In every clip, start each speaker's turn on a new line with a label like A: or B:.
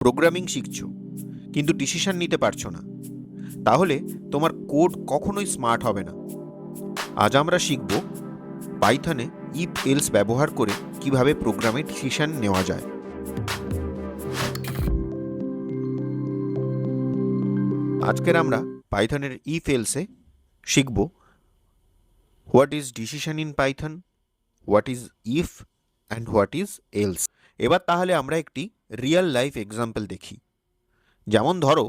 A: Programming শিখছো কিন্তু decision নিতে পারছো না, তাহলে তোমার কোড কখনোই স্মার্ট হবে না। আজ আমরা শিখব পাইথনে ইফ এলস ব্যবহার করে কিভাবে প্রোগ্রামে ডিসিশন নেওয়া যায়। আজকের আমরা পাইথনের ইফ এলসে শিখব what is decision in Python, what is if and what is else. এবার তাহলে আমরা একটি রিয়েল লাইফ এক্সাম্পল দেখি। যেমন ধরো,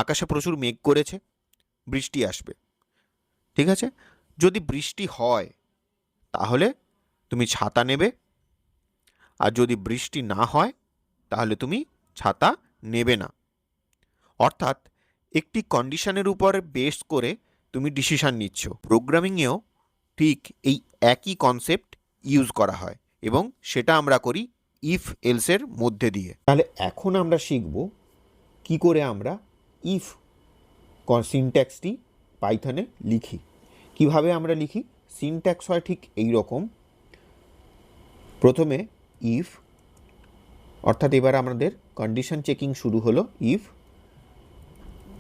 A: আকাশে প্রচুর মেঘ করেছে, বৃষ্টি আসবে। ঠিক আছে, যদি বৃষ্টি হয় তাহলে তুমি ছাতা নেবে, আর যদি বৃষ্টি না হয় তাহলে তুমি ছাতা নেবে না। অর্থাৎ একটি কন্ডিশনের উপর বেস করে তুমি ডিসিশন নিচ্ছ। প্রোগ্রামিংয়েও ঠিক এই একই কনসেপ্ট ইউজ করা হয় এবং সেটা আমরা করি ইফ এলসের মধ্যে দিয়ে। তাহলে এখন আমরা শিখব কি করে আমরা ইফ সিনট্যাক্সটি পাইথনে লিখি। কিভাবে আমরা লিখি? সিনট্যাক্স হয় ঠিক এই রকম। প্রথমে ইফ, অর্থাৎ এবার আমাদের কন্ডিশন চেকিং শুরু হলো। ইফ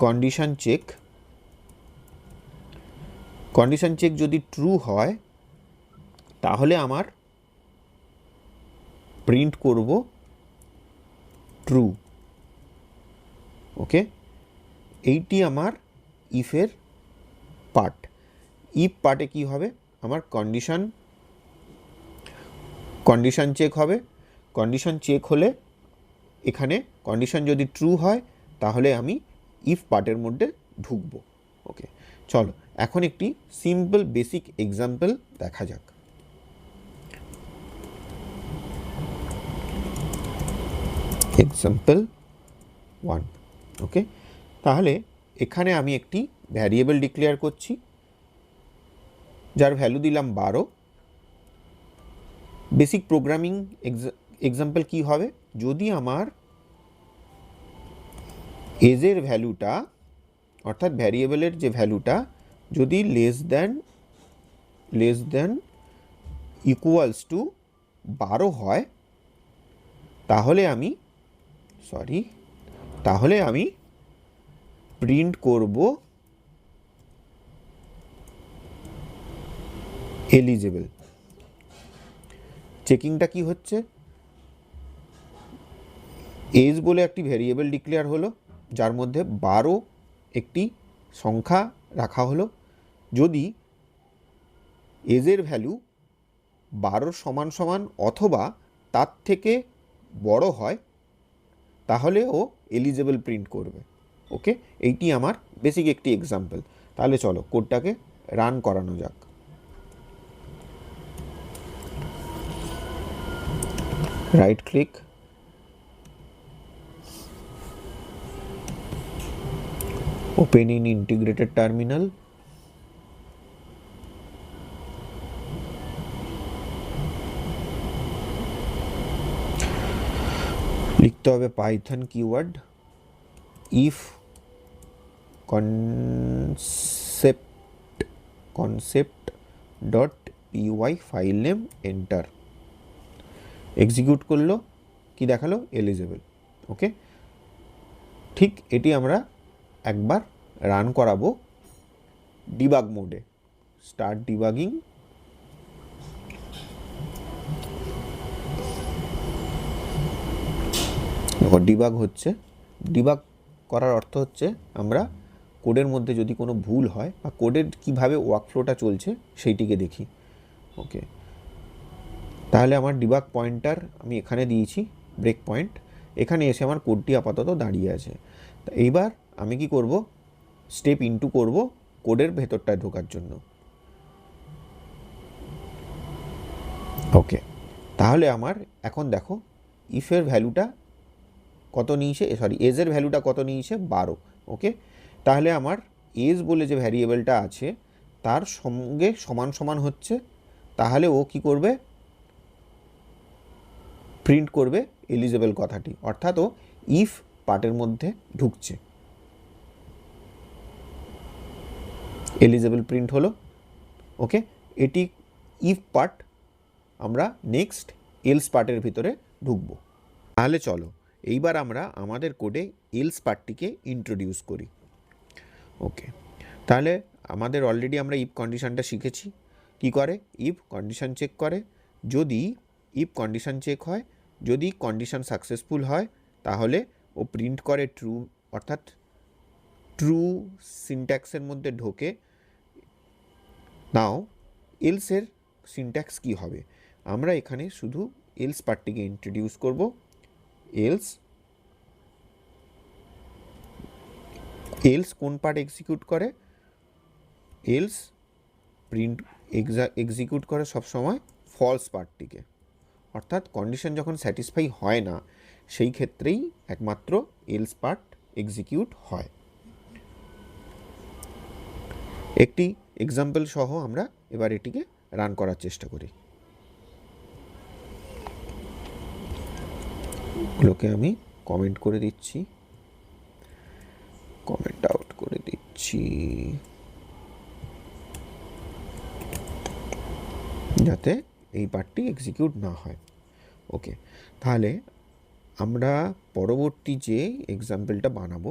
A: কন্ডিশন চেক যদি ট্রু হয় তাহলে আমার প্রিন্ট করব ট্রু। ওকে, এইটি আমার ইফের পার্ট। ইফ পার্টে কি হবে? আমার কন্ডিশন চেক হবে। কন্ডিশন চেক হলে এখানে কন্ডিশন যদি ট্রু হয় তাহলে আমি ইফ পার্টের মধ্যে ঢুকবো। ওকে, চলো এখন একটি সিম্পল বেসিক এক্সাম্পল দেখা যাক। এক্সাম্পল 1। ওকে, তাহলে এখানে আমি একটি ভ্যারিয়েবল ডিক্লেয়ার করছি যার ভ্যালু দিলাম 12। বেসিক প্রোগ্রামিং এক্সাম্পল কি হবে? যদি আমার এজের ভ্যালুটা, অর্থাৎ ভ্যারিয়েবলের যে ভ্যালুটা যদি লেস দেন ইকুয়ালস টু 12 হয় তাহলে আমি প্রিন্ট করব এলিজেবল। চেকিংটা কি হচ্ছে? এজ বলে একটি ভ্যারিয়েবল ডিক্লেয়ার হলো যার মধ্যে 12 একটি সংখ্যা রাখা হলো। যদি এজের ভ্যালু 12 সমান সমান অথবা তার থেকে বড় হয় তাহলে ও এলিজেবল প্রিন্ট করবে। ওকে, এইটি আমার বেসিক একটি এক্সাম্পল। তাহলে চলো কোডটাকে রান করানো যাক। Right click, open in integrated terminal. লিখতে হবে Python keyword if concept dot PY file name, enter. Execute করলো, কি দেখালো? এলিজেবল। ওকে, ঠিক এটি আমরা একবার রান করাবো ডিবাগ মোডে। Start debugging. ডিবাগ হচ্ছে। ডিবাগ করার অর্থ হচ্ছে আমরা কোডের মধ্যে যদি কোনো ভুল হয় বা কোডের কীভাবে ওয়ার্কফ্লোটা চলছে সেইটিকে দেখি। ওকে, তাহলে আমার ডিবাগ পয়েন্টার আমি এখানে দিয়েছি, ব্রেক পয়েন্ট। এখানে এসে আমার কোডটি আপাতত দাঁড়িয়ে আছে। তা এইবার আমি কি করব? স্টেপ ইনটু করব কোডের ভেতরটায় ঢোকার জন্য। ওকে, তাহলে আমার এখন দেখো ইফের ভ্যালুটা কত নিয়েছে, এজের ভ্যালুটা কত নিয়েছে? 12। ওকে, তাহলে আমার এজ বলে যে ভ্যারিয়েবলটা আছে তার সঙ্গে সমান সমান হচ্ছে, তাহলে ও কি করবে? প্রিন্ট করবে এলিজেবল কথাটি, অর্থাৎ ও ইফ পার্টের মধ্যে ঢুকছে। এলিজেবল প্রিন্ট হলো। ওকে, এটি ইফ পার্ট। আমরা নেক্সট এলস পার্টের ভিতরে ঢুকবো। তাহলে চলো এইবার আমরা আমাদের কোডে এলস পার্টটিকে ইন্ট্রোডিউস করি। ওকে, তাহলে আমাদের অলরেডি আমরা ইফ কন্ডিশনটা শিখেছি। কি করে? ইফ কন্ডিশন চেক করে, যদি ইফ কন্ডিশন চেক হয়, যদি কন্ডিশন সাকসেসফুল হয় তাহলে ও প্রিন্ট করে ট্রু, অর্থাৎ ট্রু সিনট্যাক্সের মধ্যে ঢোকে। নাও এলসের সিনট্যাক্স কি হবে? আমরা এখানে শুধু এলস পার্টটিকে ইন্ট্রোডিউস করব। এলস এলস কোন পার্ট এক্সিকিউট করে? এলস প্রিন্ট এক্সিকিউট করে সবসময় ফলস পার্টটিকে, অর্থাৎ কন্ডিশন যখন স্যাটিসফাই হয় না সেই ক্ষেত্রেই একমাত্র এলস পার্ট এক্সিকিউট হয়। একটি এক্সাম্পল সহ আমরা এবার এটিকে রান করার চেষ্টা করি। ওগুলোকে আমি কমেন্ট করে দিচ্ছি, কমেন্ট আউট করে দিচ্ছি, যাতে এই পার্টটি এক্সিকিউট না হয়। ওকে, তাহলে আমরা পরবর্তী যে এক্সাম্পলটা বানাবো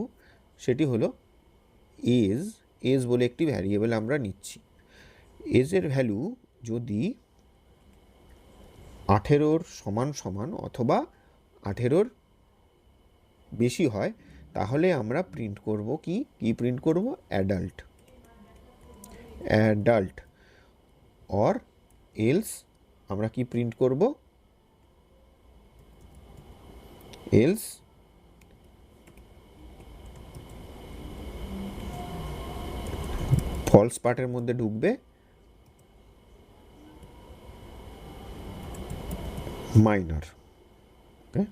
A: সেটি হলো এজ। এজ বলে একটি ভ্যারিয়েবল আমরা নিচ্ছি। এজের ভ্যালু যদি 18 সমান সমান অথবা 18 বেশি হয় তাহলে আমরা প্রিন্ট করব কি প্রিন্ট করব? অ্যাডাল্ট। অ্যাডাল্ট অর এলস আমরা কি প্রিন্ট করব? এলস ফলস পার্টের মধ্যে ঢুকবে মাইনর। ওকে,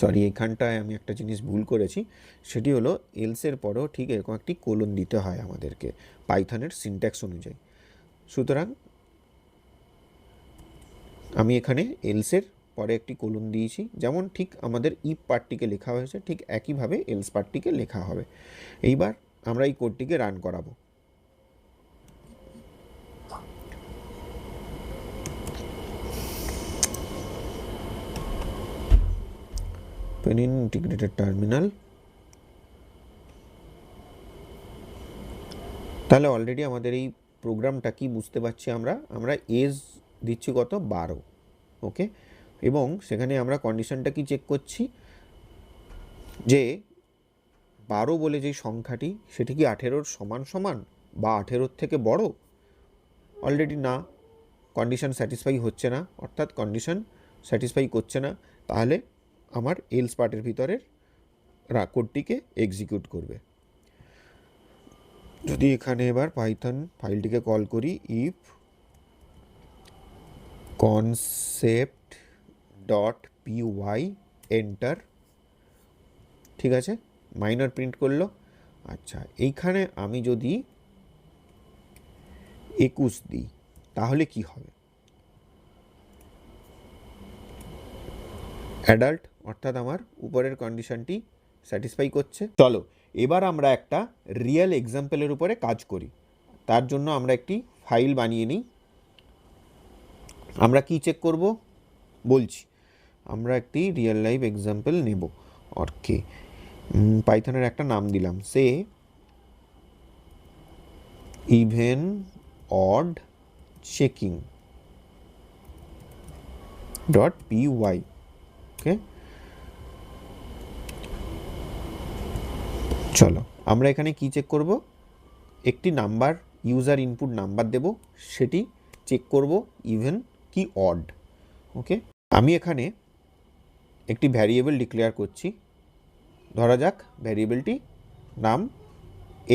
A: সরি, এখানটায় আমি একটা জিনিস ভুল করেছি, সেটি হলো এলসের পরেও ঠিক এরকম একটি কোলন দিতে হয় আমাদেরকে পাইথনের সিনট্যাক্স অনুযায়ী। সুতরাং আমি এখানে এলসের পরে একটি কোলন দিয়েছি, যেমন ঠিক আমাদের ইফ পার্টটিকে লেখা হয়েছে ঠিক একইভাবে এলস পার্টটিকে লেখা হবে। এইবার আমরা এই কোডটিকে রান করাবো। Panin integrated terminal. তাহলে অলরেডি আমাদের এই প্রোগ্রামটা কি বুঝতে পারছি আমরা এজ দিচ্ছি কত? 12। ওকে, এবং সেখানে আমরা কন্ডিশনটা কি চেক করছি যে 12 বলে যে সংখ্যাটি সেটি কি 18 সমান সমান বা 18 থেকে বড়? অলরেডি না, কন্ডিশন স্যাটিসফাই হচ্ছে না, অর্থাৎ কন্ডিশন স্যাটিসফাই করছে না। তাহলে আমার এলস পার্টের ভিতরের কোডটিকে এক্সিকিউট করবে। যদি এখানে এবার পাইথন ফাইলটিকে কল করি, if concept dot PY enter, ঠিক আছে, মাইনর প্রিন্ট করলো। আচ্ছা, এইখানে আমি যদি 21 দিই তাহলে কি হবে? অ্যাডাল্ট, অর্থাৎ আমার উপরের কন্ডিশনটি স্যাটিসফাই করছে। চলো এবার আমরা একটা রিয়েল এক্সাম্পলের উপরে কাজ করি। তার জন্য আমরা একটি ফাইল বানিয়ে নিই। আমরা কি চেক করব বলছি, আমরা একটি রিয়েল লাইফ এক্সাম্পল নেব। ওকে, পাইথনের একটা নাম দিলাম, সে even odd checking dot py. Okay, চলো আমরা এখানে কি চেক করব? একটি নাম্বার, ইউজার ইনপুট নাম্বার দেব, সেটি চেক করব ইভেন কি অড। ওকে, আমি এখানে একটি ভ্যারিয়েবল ডিক্লেয়ার করছি। ধরা যাক ভ্যারিয়েবলটি নাম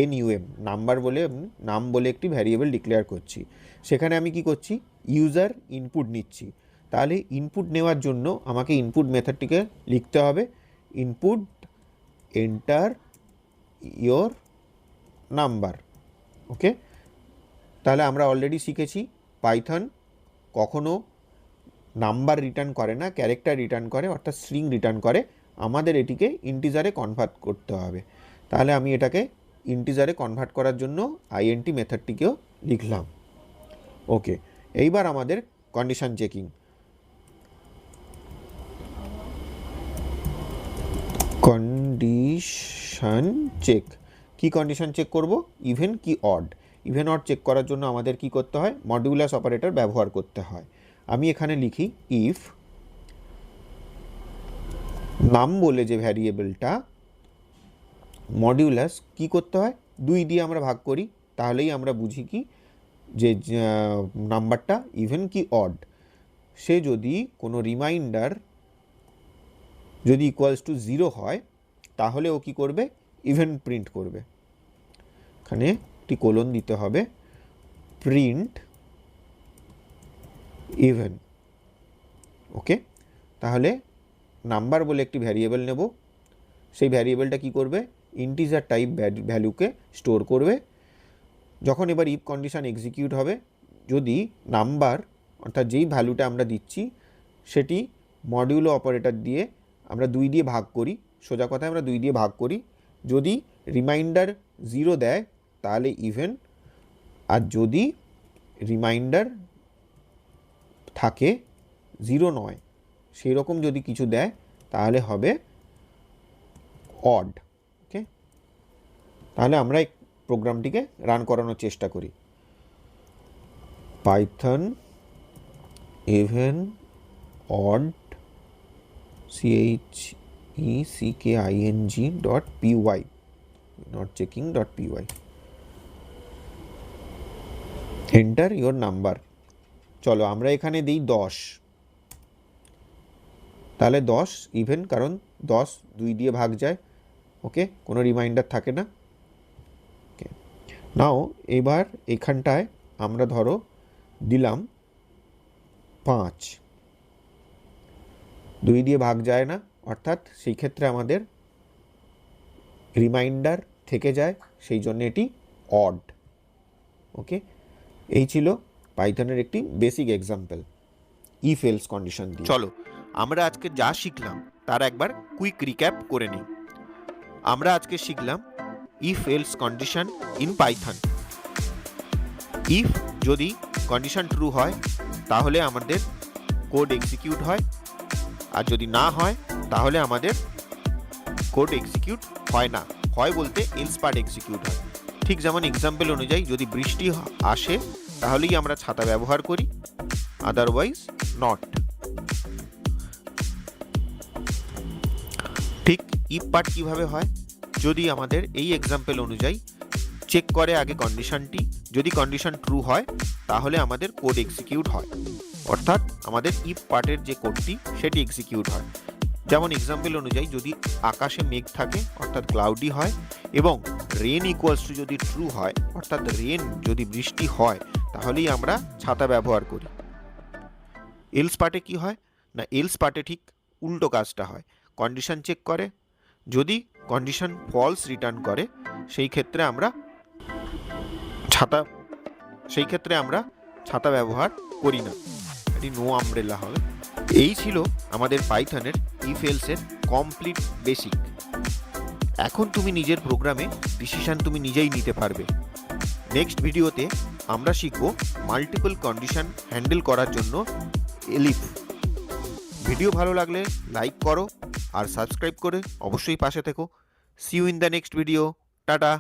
A: NUM, নাম্বার বলে নাম বলে একটি ভ্যারিয়েবল ডিক্লেয়ার করছি। সেখানে আমি কি করছি? ইউজার ইনপুট নিচ্ছি। তাহলে ইনপুট নেওয়ার জন্য আমাকে ইনপুট মেথডটিকে লিখতে হবে ইনপুট এন্টার ইয়োর নাম্বার। ওকে, তাহলে আমরা অলরেডি শিখেছি পাইথন কখনো নাম্বার রিটার্ন করে না, ক্যারেক্টার রিটার্ন করে, অর্থাৎ স্ট্রিং রিটার্ন করে। আমাদের এটিকে ইন্টিজারে কনভার্ট করতে হবে। তাহলে আমি এটাকে ইন্টিজারে কনভার্ট করার জন্য INT মেথডটিকেও লিখলাম। ওকে, এইবার আমাদের কন্ডিশন চেকিং। Condition check. কি কন্ডিশন চেক করব? ইভেন কি অড। ইভেন অড চেক করার জন্য আমাদের কি করতে হয়? মডুলাস অপারেটর ব্যবহার করতে হয়। আমি এখানে লিখি ইফ নাম বলে যে ভ্যারিয়েবলটা, মডিউলাস কি করতে হয়? 2 দিয়ে আমরা ভাগ করি, তাহলেই আমরা বুঝি কি যে নাম্বারটা ইভেন কি অড। সে যদি কোনো রিমাইন্ডার যদি ইকুয়ালস টু 0 হয়, তাহলে ও কি করবে? ইভেন প্রিন্ট করবে। এখানে একটি কোলন দিতে হবে, প্রিন্ট ইভেন। ওকে, তাহলে নাম্বার বলে একটি ভ্যারিয়েবল নেব, সেই ভ্যারিয়েবলটা কি করবে? ইন্টিজার টাইপ ভ্যালুকে স্টোর করবে। যখন এবার ইফ কন্ডিশন এক্সিকিউট হবে, যদি নাম্বার অর্থাৎ যেই ভ্যালুটা আমরা দিচ্ছি সেটি মডিউলো অপারেটর দিয়ে আমরা 2 দিয়ে ভাগ করি, সোজা কথায় আমরা 2 দিয়ে ভাগ করি। যদি রিমাইন্ডার 0 দেয় তাহলে ইভেন, আর যদি রিমাইন্ডার থাকে 0 নয়, সেই রকম যদি কিছু দেয় তাহলে হবে অড। ওকে, তাহলে আমরা এই প্রোগ্রামটিকে রান করানোর চেষ্টা করি। Python even odd checking.py, not checking.py, enter your number। চলো আমরা এখানে দিই 10, তাহলে 10 ইভেন, কারণ 10 2 দিয়ে ভাগ যায়। ওকে, কোনো রিমাইন্ডার থাকে না। ওকে, নাও এবার এখানটায় আমরা ধরো দিলাম 5, 2 দিয়ে ভাগ যায় না, অর্থাৎ সেই ক্ষেত্রে আমাদের রিমাইন্ডার থেকে যায়, সেই জন্য এটি অড। ওকে, এই ছিল পাইথনের একটি basic example if else condition দিয়ে। চলো আমরা আজকে যা শিখলাম তার একবার কুইক রিক্যাপ করে নিই। আমরা আজকে শিখলাম if else condition in Python. If যদি কন্ডিশন ট্রু হয় তাহলে আমাদের কোড এক্সিকিউট হয়, আর যদি না হয় তাহলে আমাদের কোড এক্সিকিউট হয় না। হয় বলতে এলস পার্ট এক্সিকিউট হয়। ঠিক যেমন এক্সাম্পল অনুযায়ী যদি বৃষ্টি আসে তাহলেই আমরা ছাতা ব্যবহার করি, আদারওয়াইজ নট। ঠিক ইফ পার্ট কিভাবে হয়? যদি আমাদের এই এক্সাম্পল অনুযায়ী চেক করে আগে কন্ডিশনটি, যদি কন্ডিশন ট্রু হয় তাহলে আমাদের কোড এক্সিকিউট হয়, অর্থাৎ আমাদের ইফ পার্টের যে কোডটি সেটি এক্সিকিউট হয়। যেমন এক্সাম্পল অনুযায়ী যদি আকাশে মেঘ থাকে অর্থাৎ ক্লাউডি হয়, এবং রেন ইকুয়ালস টু যদি ট্রু হয় অর্থাৎ রেন যদি বৃষ্টি হয়, তাহলেই আমরা ছাতা ব্যবহার করি। এলস পার্টে কি হয় না, এলস পার্টে ঠিক উল্টো কাজটা হয়। কন্ডিশন চেক করে, যদি কন্ডিশন ফলস রিটার্ন করে সেই ক্ষেত্রে আমরা ছাতা ব্যবহার করি না, এটি নো আমব্রেলা হবে। এই ছিল আমাদের পাইথনের ইফ এলসের কমপ্লিট বেসিক। এখন তুমি নিজের প্রোগ্রামে ডিসিশন তুমি নিজেই নিতে পারবে। নেক্সট ভিডিওতে আমরা শিখব মাল্টিপল কন্ডিশন হ্যান্ডেল করার জন্য এলিফ। ভিডিও ভালো লাগলে লাইক করো আর সাবস্ক্রাইব করে অবশ্যই পাশে থেকো। See you in the next video. Tata.